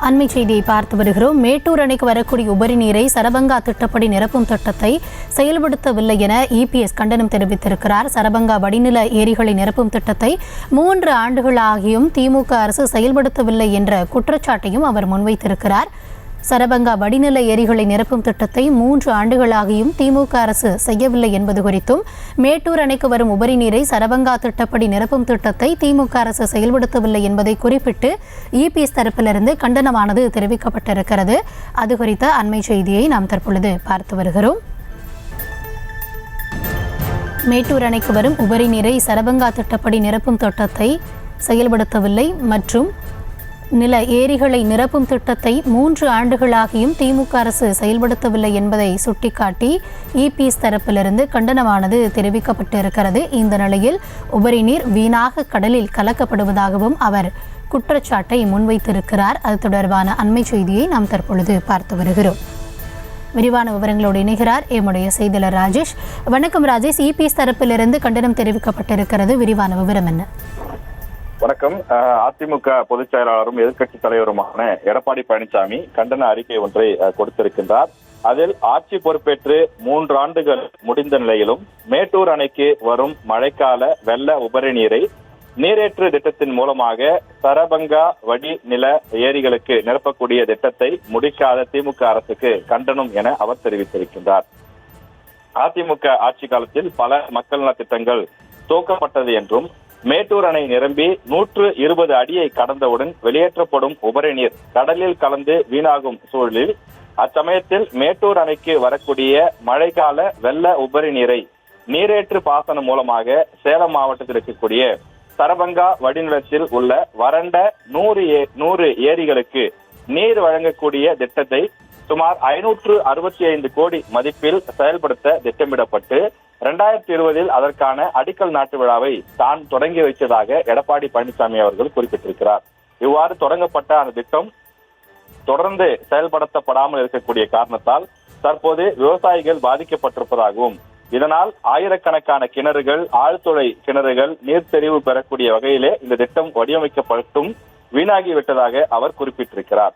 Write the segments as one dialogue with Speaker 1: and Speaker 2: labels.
Speaker 1: அண்மை செய்தியை பார்த்து வருகிறோம். மேட்டூர் அணைக்கு வரக்கூடிய உபரி நீரை சரபங்கா திட்டப்படி நிரப்பும் திட்டத்தை செயல்படுத்தவில்லை என இபிஎஸ் கண்டனம் தெரிவித்திருக்கிறார். சரபங்கா வடிநில ஏரிகளை நிரப்பும் திட்டத்தை 3 ஆண்டுகளாகியும் திமுக அரசு செயல்படுத்தவில்லை என்ற குற்றச்சாட்டையும் அவர் முன்வைத்திருக்கிறார். சரபங்கா வடிநில ஏரிகளை நிரப்பும் திட்டத்தை 3 ஆண்டுகளாகியும் திமுக அரசு செய்யவில்லை என்பது குறித்தும், மேட்டூர் அணைக்கு வரும் உபரி நீரை சரபங்கா திட்டப்படி நிரப்பும் திட்டத்தை திமுக அரசு செயல்படுத்தவில்லை என்பதை குறிப்பிட்டு இபிஎஸ் தரப்பிலிருந்து கண்டனமானது தெரிவிக்கப்பட்டிருக்கிறது. அது குறித்த அண்மை செய்தியை நாம் தற்பொழுது பார்த்து வருகிறோம். மேட்டூர் அணைக்கு வரும் உபரி நீரை சரபங்கா திட்டப்படி நிரப்பும் திட்டத்தை செயல்படுத்தவில்லை மற்றும் நில ஏரிகளை நிரப்பும் திட்டத்தை 3 ஆண்டுகளாகியும் திமுக அரசு செயல்படுத்தவில்லை என்பதை சுட்டிக்காட்டி இபிஎஸ் தரப்பிலிருந்து கண்டனமானது தெரிவிக்கப்பட்டிருக்கிறது. இந்த நிலையில் உபரி நீர் வீணாக கடலில் கலக்கப்படுவதாகவும் அவர் குற்றச்சாட்டை முன்வைத்திருக்கிறார். அது தொடர்பான அண்மை செய்தியை நாம் தற்பொழுது பார்த்து வருகிறோம். விரிவான விவரங்களோடு இணைகிறார் எம்முடைய செய்தியாளர் ராஜேஷ். வணக்கம் ராஜேஷ். இபிஎஸ் தரப்பிலிருந்து கண்டனம் தெரிவிக்கப்பட்டிருக்கிறது. விரிவான விவரம் என்ன?
Speaker 2: வணக்கம். அதிமுக பொதுச் செயலாளரும் எதிர்க்கட்சி தலைவருமான எடப்பாடி பழனிசாமி கண்டன அறிக்கை ஒன்றை கொடுத்திருக்கின்றார். அதில் ஆட்சி பொறுப்பேற்று 3 ஆண்டுகள் முடிந்த நிலையிலும் மேட்டூர் அணைக்கு வரும் மழைக்கால வெள்ள உபரி நீரை நீரேற்று திட்டத்தின் மூலமாக சரபங்கா வடிநில ஏரிகளுக்கு நிரப்பக்கூடிய திட்டத்தை முடிக்காத திமுக அரசுக்கு கண்டனம் என அவர் தெரிவித்திருக்கின்றார். அதிமுக ஆட்சி காலத்தில் பல மக்கள் நல திட்டங்கள் துவக்கப்பட்டது என்றும், மேட்டூர் அணை நிரம்பி 120 அடியை கடந்தவுடன் வெளியேற்றப்படும் உபரி நீர் கடலில் கலந்து வீணாகும் சூழலில் அச்சமயத்தில் மேட்டூர் அணைக்கு வரக்கூடிய மழைக்கால வெள்ள உபரி நீரை நீரேற்று பாசனம் மூலமாக சேலம் மாவட்டத்தில் இருக்கக்கூடிய சரபங்கா வடிநிலத்தில் உள்ள வறண்ட 100 ஏரிகளுக்கு நீர் வழங்கக்கூடிய திட்டத்தை சுமார் 565 கோடி மதிப்பில் செயல்படுத்த திட்டமிடப்பட்டு 2020 அதற்கான அடிக்கல் நாட்டு விழாவை தான் தொடங்கி வைத்ததாக எடப்பாடி பழனிசாமி அவர்கள் குறிப்பிட்டிருக்கிறார். இவ்வாறு தொடங்கப்பட்ட அந்த திட்டம் தொடர்ந்து செயல்படுத்தப்படாமல் இருக்கக்கூடிய காரணத்தால் தற்போது விவசாயிகள் பாதிக்கப்பட்டிருப்பதாகவும், இதனால் ஆயிரக்கணக்கான கிணறுகள், ஆழ்துளை கிணறுகள் நீர்த்தெரிவு பெறக்கூடிய வகையிலே இந்த திட்டம் வடிவமைக்கப்பட்டும் வீணாகிவிட்டதாக அவர் குறிப்பிட்டிருக்கிறார்.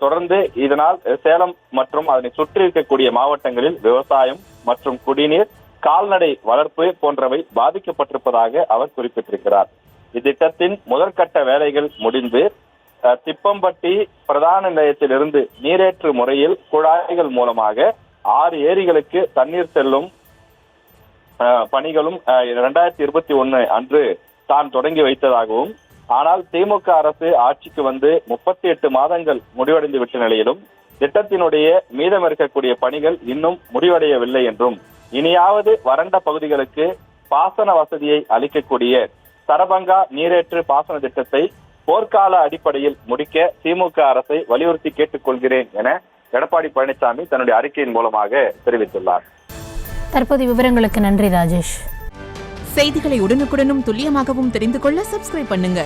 Speaker 2: தொடர்ந்து இதனால் சேலம் மற்றும் அதனை சுற்றி இருக்கக்கூடிய மாவட்டங்களில் விவசாயம் மற்றும் குடிநீர், கால்நடை வளர்ப்பு போன்றவை பாதிக்கப்பட்டிருப்பதாக அவர் குறிப்பிட்டிருக்கிறார். இத்திட்டத்தின் முதற்கட்ட வேலைகள் முடிந்து திப்பம்பட்டி பிரதான நிலையத்திலிருந்து நீரேற்று முறையில் குழாய்கள் மூலமாக 6 ஏரிகளுக்கு தண்ணீர் செல்லும் பணிகளும் 2021 அன்று தான் தொடங்கி வைத்ததாகவும், ஆனால் திமுக அரசு ஆட்சிக்கு வந்து 38 மாதங்கள் முடிவடைந்து விட்ட நிலையிலும் திட்டத்தினுடைய மீதம் இருக்கக்கூடிய பணிகள் இன்னும் முடிவடையவில்லை என்றும், இனியாவது வறண்ட பகுதிகளுக்கு பாசன வசதியை அளிக்கக்கூடிய சரபங்கா நீரேற்று பாசன திட்டத்தை போர்க்கால அடிப்படையில் முடிக்க திமுக அரசை வலியுறுத்தி கேட்டுக்கொள்கிறேன் என எடப்பாடி பழனிசாமி தன்னுடைய அறிக்கையின் மூலமாக தெரிவித்துள்ளார்.
Speaker 1: தற்போது விவரங்களுக்கு நன்றி ராஜேஷ்.
Speaker 3: செய்திகளை உடனுக்குடனும் துல்லியமாகவும் தெரிந்து கொள்ள சப்ஸ்கிரைப் பண்ணுங்க.